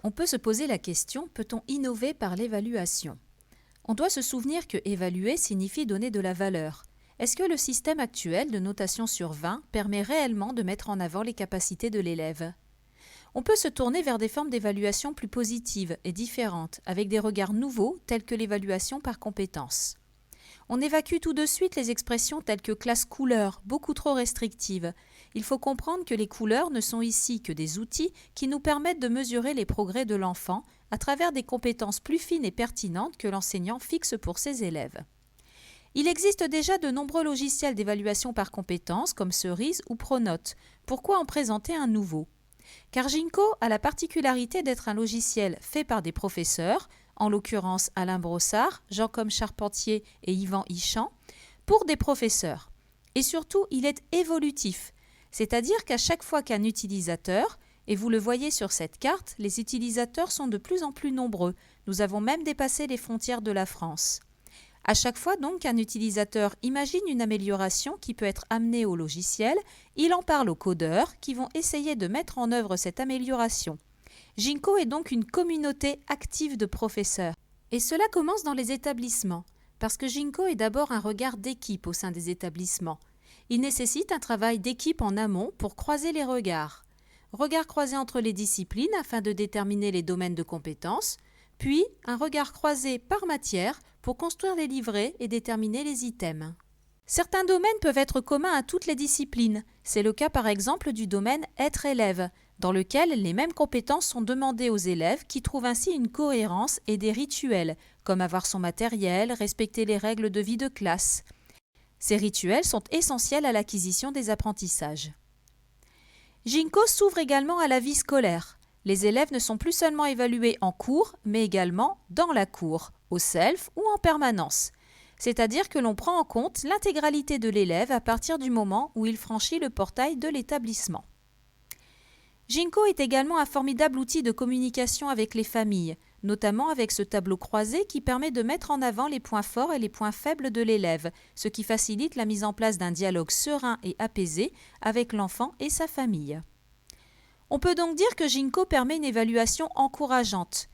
On peut se poser la question, peut-on innover par l'évaluation? On doit se souvenir que évaluer signifie donner de la valeur. Est-ce que le système actuel de notation sur 20 permet réellement de mettre en avant les capacités de l'élève? On peut se tourner vers des formes d'évaluation plus positives et différentes, avec des regards nouveaux tels que l'évaluation par compétences. On évacue tout de suite les expressions telles que classe couleur, beaucoup trop restrictives. Il faut comprendre que les couleurs ne sont ici que des outils qui nous permettent de mesurer les progrès de l'enfant à travers des compétences plus fines et pertinentes que l'enseignant fixe pour ses élèves. Il existe déjà de nombreux logiciels d'évaluation par compétences comme Cerise ou Pronote. Pourquoi en présenter un nouveau? Car Ginkgo a la particularité d'être un logiciel fait par des professeurs, en l'occurrence Alain Brossard, Jean-Comme Charpentier et Yvan Ichamp, pour des professeurs. Et surtout, il est évolutif, c'est-à-dire qu'à chaque fois qu'un utilisateur, et vous le voyez sur cette carte, les utilisateurs sont de plus en plus nombreux, nous avons même dépassé les frontières de la France. À chaque fois donc qu'un utilisateur imagine une amélioration qui peut être amenée au logiciel, il en parle aux codeurs qui vont essayer de mettre en œuvre cette amélioration. Ginkgo est donc une communauté active de professeurs. Et cela commence dans les établissements, parce que Ginkgo est d'abord un regard d'équipe au sein des établissements. Il nécessite un travail d'équipe en amont pour croiser les regards. Regard croisé entre les disciplines afin de déterminer les domaines de compétences, puis un regard croisé par matière pour construire les livrets et déterminer les items. Certains domaines peuvent être communs à toutes les disciplines. C'est le cas par exemple du domaine être élève, dans lequel les mêmes compétences sont demandées aux élèves qui trouvent ainsi une cohérence et des rituels, comme avoir son matériel, respecter les règles de vie de classe. Ces rituels sont essentiels à l'acquisition des apprentissages. Ginkgo s'ouvre également à la vie scolaire. Les élèves ne sont plus seulement évalués en cours, mais également dans la cour, au self ou en permanence. C'est-à-dire que l'on prend en compte l'intégralité de l'élève à partir du moment où il franchit le portail de l'établissement. Ginkgo est également un formidable outil de communication avec les familles, notamment avec ce tableau croisé qui permet de mettre en avant les points forts et les points faibles de l'élève, ce qui facilite la mise en place d'un dialogue serein et apaisé avec l'enfant et sa famille. On peut donc dire que Ginkgo permet une évaluation encourageante.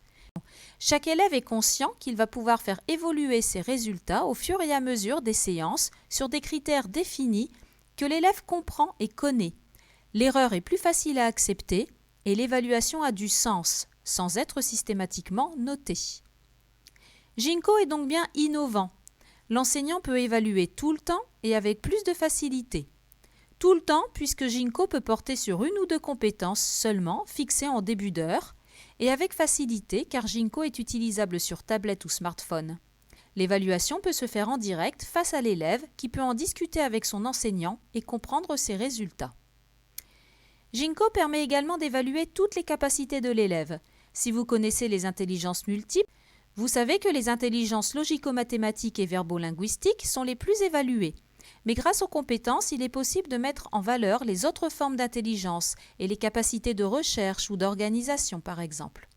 Chaque élève est conscient qu'il va pouvoir faire évoluer ses résultats au fur et à mesure des séances sur des critères définis que l'élève comprend et connaît. L'erreur est plus facile à accepter et l'évaluation a du sens, sans être systématiquement notée. Ginkgo est donc bien innovant. L'enseignant peut évaluer tout le temps et avec plus de facilité. Tout le temps puisque Ginkgo peut porter sur une ou deux compétences seulement fixées en début d'heure et avec facilité car Ginkgo est utilisable sur tablette ou smartphone. L'évaluation peut se faire en direct face à l'élève qui peut en discuter avec son enseignant et comprendre ses résultats. Ginkgo permet également d'évaluer toutes les capacités de l'élève. Si vous connaissez les intelligences multiples, vous savez que les intelligences logico-mathématiques et verbo-linguistiques sont les plus évaluées. Mais grâce aux compétences, il est possible de mettre en valeur les autres formes d'intelligence et les capacités de recherche ou d'organisation, par exemple.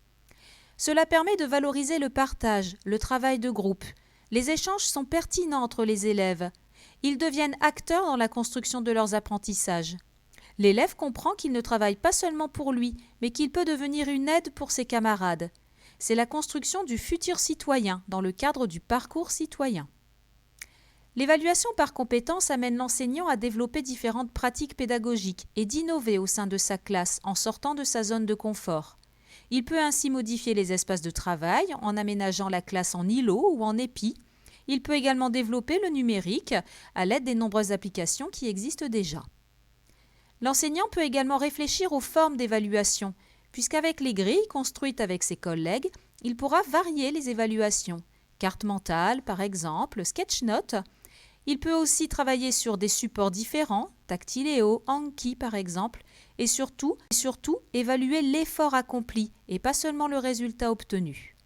Cela permet de valoriser le partage, le travail de groupe. Les échanges sont pertinents entre les élèves. Ils deviennent acteurs dans la construction de leurs apprentissages. L'élève comprend qu'il ne travaille pas seulement pour lui, mais qu'il peut devenir une aide pour ses camarades. C'est la construction du futur citoyen dans le cadre du parcours citoyen. L'évaluation par compétences amène l'enseignant à développer différentes pratiques pédagogiques et d'innover au sein de sa classe en sortant de sa zone de confort. Il peut ainsi modifier les espaces de travail en aménageant la classe en îlot ou en épi. Il peut également développer le numérique à l'aide des nombreuses applications qui existent déjà. L'enseignant peut également réfléchir aux formes d'évaluation, puisqu'avec les grilles construites avec ses collègues, il pourra varier les évaluations. Carte mentale, par exemple, sketchnote. Il peut aussi travailler sur des supports différents, Tactiléo, Anki par exemple, et surtout évaluer l'effort accompli et pas seulement le résultat obtenu.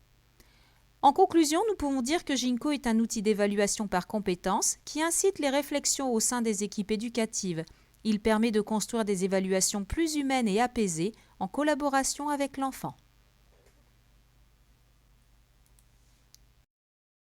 En conclusion, nous pouvons dire que Ginkgo est un outil d'évaluation par compétences qui incite les réflexions au sein des équipes éducatives. Il permet de construire des évaluations plus humaines et apaisées en collaboration avec l'enfant.